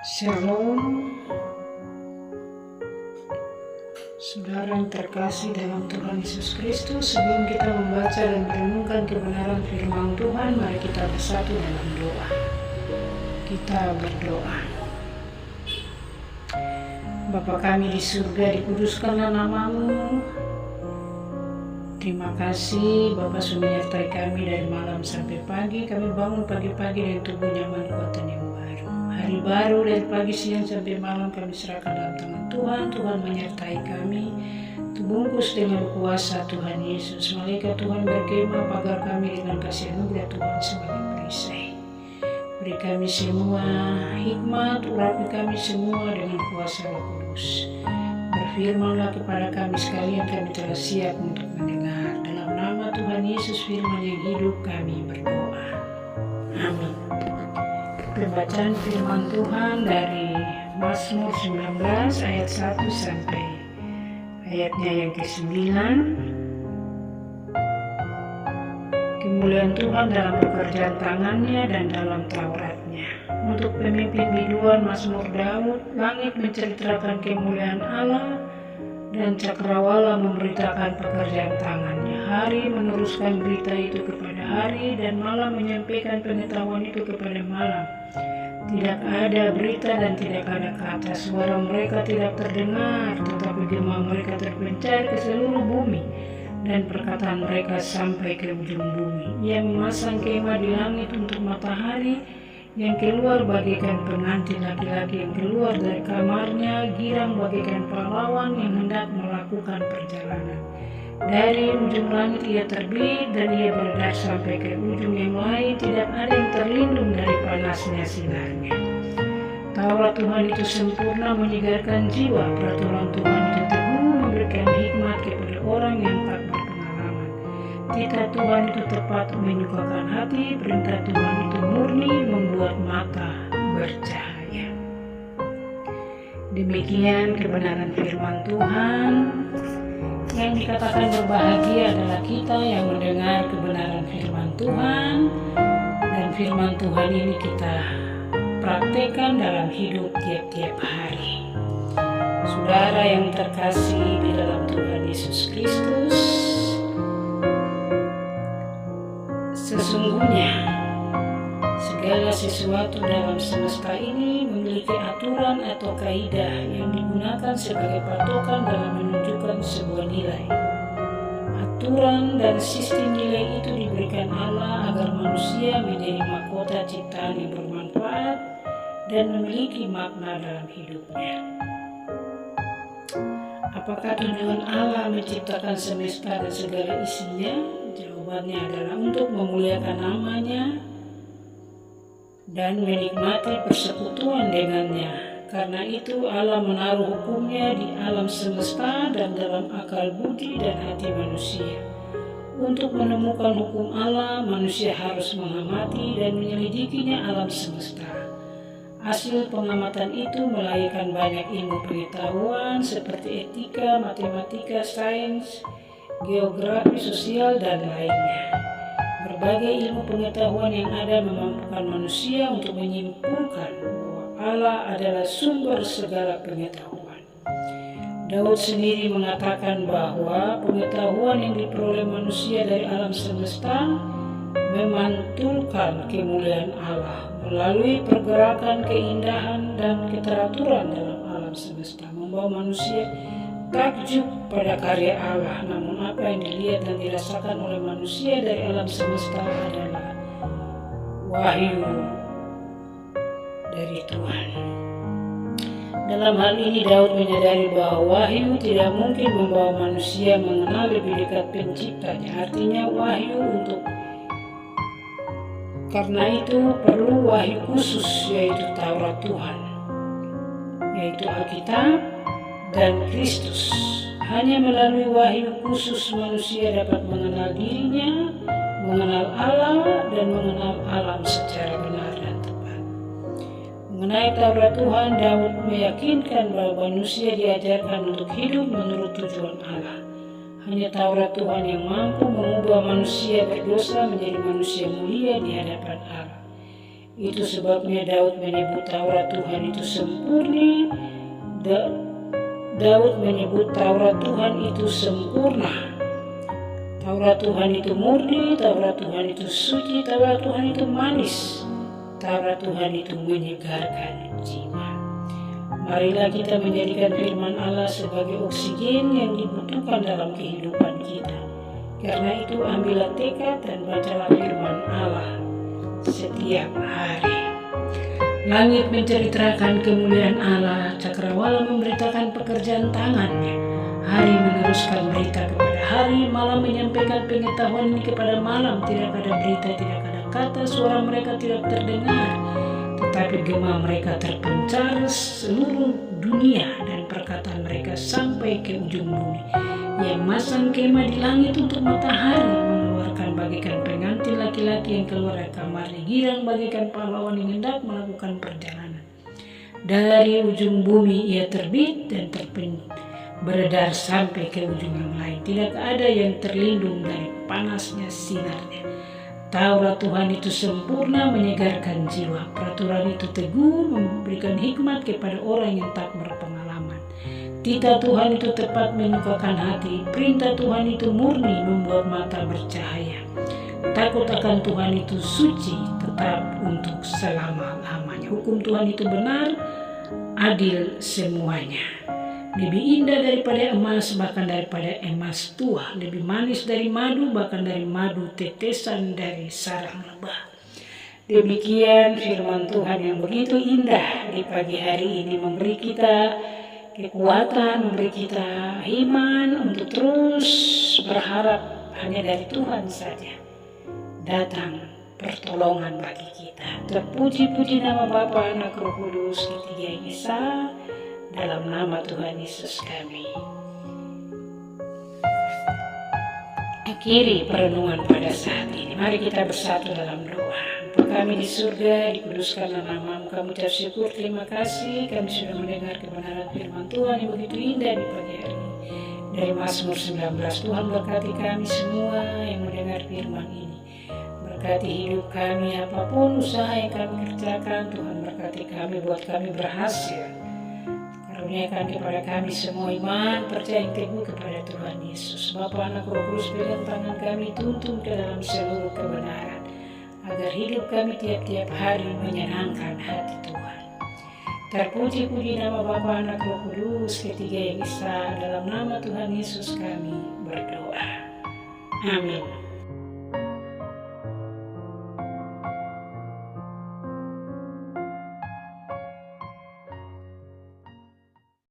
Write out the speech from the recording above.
Shalom, saudara yang terkasih dalam Tuhan Yesus Kristus. Sebelum kita membaca dan merenungkan kebenaran firman Tuhan, mari kita bersatu dalam doa. Kita berdoa. Bapa kami di surga, dikuduskanlah nama-Mu. Terima kasih Bapa sudah menyertai kami dari malam sampai pagi. Kami bangun pagi-pagi dengan tubuh nyaman, kuatan yang baru. Hari baru dari pagi, siang sampai malam kami serahkan dalam tangan Tuhan. Tuhan menyertai kami. Terbungkus dengan kuasa Tuhan Yesus. Malaikat Tuhan berkemah pagar kami dengan kasih anugerah Tuhan sebagai perisai. Beri kami semua hikmat, urapi kami semua dengan kuasa Roh Kudus. Berfirmanlah kepada kami sekalian, kami telah siap untuk mendengar. Dalam nama Tuhan Yesus firman yang hidup kami berdoa. Amin. Pembacaan firman Tuhan dari Mazmur 19 ayat 1 sampai ayatnya yang ke-9. Kemuliaan Tuhan dalam pekerjaan tangannya dan dalam Tauratnya. Untuk pemimpin biduan Mazmur Daud, langit menceritakan kemuliaan Allah dan cakrawala memberitakan pekerjaan tangannya. Hari meneruskan berita itu kepada hari dan malam menyampaikan pengetahuan itu kepada malam. Tidak ada berita dan tidak ada kata. Suara mereka tidak terdengar, tetapi gema mereka terpencar ke seluruh bumi dan perkataan mereka sampai ke ujung bumi. Ia memasang kemah di langit untuk matahari yang keluar bagaikan pengantin laki-laki yang keluar dari kamarnya, girang bagaikan pahlawan yang hendak melakukan perjalanan. Dari ujung langit ia terbit dan ia beredar sampai ke ujung yang lain, tidak ada yang terlindung dari panasnya sinarnya. Taurat Tuhan itu sempurna menyegarkan jiwa, peraturan Tuhan itu teguh memberikan hikmat kepada orang yang tak berpengalaman. Titah Tuhan itu tepat menyukakan hati, perintah Tuhan itu murni membuat mata bercahaya. Demikian kebenaran firman Tuhan. Yang dikatakan berbahagia adalah kita yang mendengar kebenaran firman Tuhan, dan firman Tuhan ini kita praktekkan dalam hidup tiap-tiap hari. Saudara yang terkasih di dalam Tuhan Yesus Kristus, sesungguhnya segala sesuatu dalam semesta ini memiliki aturan atau kaidah yang digunakan sebagai patokan dalam menunjukkan sebuah nilai. Aturan dan sistem nilai itu diberikan Allah agar manusia menjadi mahkota ciptaan yang bermanfaat dan memiliki makna dalam hidupnya. Apakah tujuan Allah menciptakan semesta dan segala isinya? Jawabannya adalah untuk memuliakan namanya dan menikmati persekutuan dengannya. Karena itu Allah menaruh hukumnya di alam semesta dan dalam akal budi dan hati manusia. Untuk menemukan hukum Allah, manusia harus mengamati dan menyelidikinya alam semesta. Hasil pengamatan itu melahirkan banyak ilmu pengetahuan seperti etika, matematika, sains, geografi, sosial, dan lainnya. Berbagai ilmu pengetahuan yang ada memampukan manusia untuk menyimpulkan bahwa Allah adalah sumber segala pengetahuan. Daud sendiri mengatakan bahwa pengetahuan yang diperoleh manusia dari alam semesta memantulkan kemuliaan Allah melalui pergerakan, keindahan, dan keteraturan dalam alam semesta, membawa manusia takjub pada karya Allah. Namun apa yang dilihat dan dirasakan oleh manusia dari alam semesta adalah wahyu dari Tuhan. Dalam hal ini Daud menyadari bahwa wahyu tidak mungkin membawa manusia mengenal lebih dekat penciptanya. Artinya wahyu karena itu perlu wahyu khusus, yaitu Taurat Tuhan, yaitu Alkitab dan Kristus. Hanya melalui wahyu khusus manusia dapat mengenal dirinya, mengenal Allah, dan mengenal alam secara benar dan tepat. Mengenai Taurat Tuhan, Daud meyakinkan bahwa manusia diajarkan untuk hidup menurut tujuan Allah. Hanya Taurat Tuhan yang mampu mengubah manusia berdosa menjadi manusia mulia di hadapan Allah. Itu sebabnya Daud menyebut Taurat Tuhan itu sempurna. Daud menyebut Taurat Tuhan itu sempurna. Taurat Tuhan itu murni, Taurat Tuhan itu suci, Taurat Tuhan itu manis, Taurat Tuhan itu menyegarkan jiwa. Marilah kita menjadikan firman Allah sebagai oksigen yang dibutuhkan dalam kehidupan kita. Karena itu ambillah tekad dan bacalah firman Allah setiap hari. Langit menceritakan kemuliaan Allah, cakrawala memberitakan pekerjaan tangannya. Hari meneruskan berita kepada hari, malam menyampaikan pengetahuan ini kepada malam. Tidak ada berita, tidak ada kata, suara mereka tidak terdengar, tetapi gema mereka terpencar seluruh dunia dan perkataan mereka sampai ke ujung bumi. Yang masang kemah di langit untuk matahari, mengeluarkan bagikan pengantin laki-laki yang keluar dari kamarnya, girang bagikan pahlawan yang hendak melakukan perjalanan. Dari ujung bumi ia terbit dan beredar sampai ke ujung yang lain. Tidak ada yang terlindung dari panasnya sinarnya. Taurat Tuhan itu sempurna, menyegarkan jiwa. Peraturan itu teguh, memberikan hikmat kepada orang yang tak berpengalaman. Titah Tuhan itu tepat, menyukakan hati. Perintah Tuhan itu murni, membuat mata bercahaya. Takut akan Tuhan itu suci, tetap untuk selama-lamanya. Hukum Tuhan itu benar, adil semuanya. Lebih indah daripada emas, bahkan daripada emas tua. Lebih manis dari madu, bahkan dari madu tetesan dari sarang lebah. Demikian firman Tuhan yang begitu indah di pagi hari ini, memberi kita kekuatan, memberi kita iman untuk terus berharap hanya dari Tuhan saja datang pertolongan bagi kita. Terpuji-puji nama Bapa, Anak, Roh Kudus, ketiga yang esa, dalam nama Tuhan Yesus kami. Akhiri perenungan pada saat ini. Mari kita bersatu dalam doa. Bapa kami di surga, dikuduskanlah namamu. Kami ucap syukur, terima kasih kami sudah mendengar kebenaran firman Tuhan yang begitu indah di pagi hari ini. Dari Mazmur 19, Tuhan berkati kami semua yang mendengar firman ini. Berkati hidup kami, apapun usaha yang kami kerjakan, Tuhan berkati kami, buat kami berhasil. Karuniakan kepada kami semua iman, percaya yang teguh kepada Tuhan Yesus. Bapa, Anak, Roh Kudus, pegang tangan kami, tuntun ke dalam seluruh kebenaran, agar hidup kami tiap-tiap hari menyenangkan hati Tuhan. Terpuji-puji nama Bapa, Anak, Roh Kudus, ketiga yang esa, dalam nama Tuhan Yesus kami berdoa. Amin.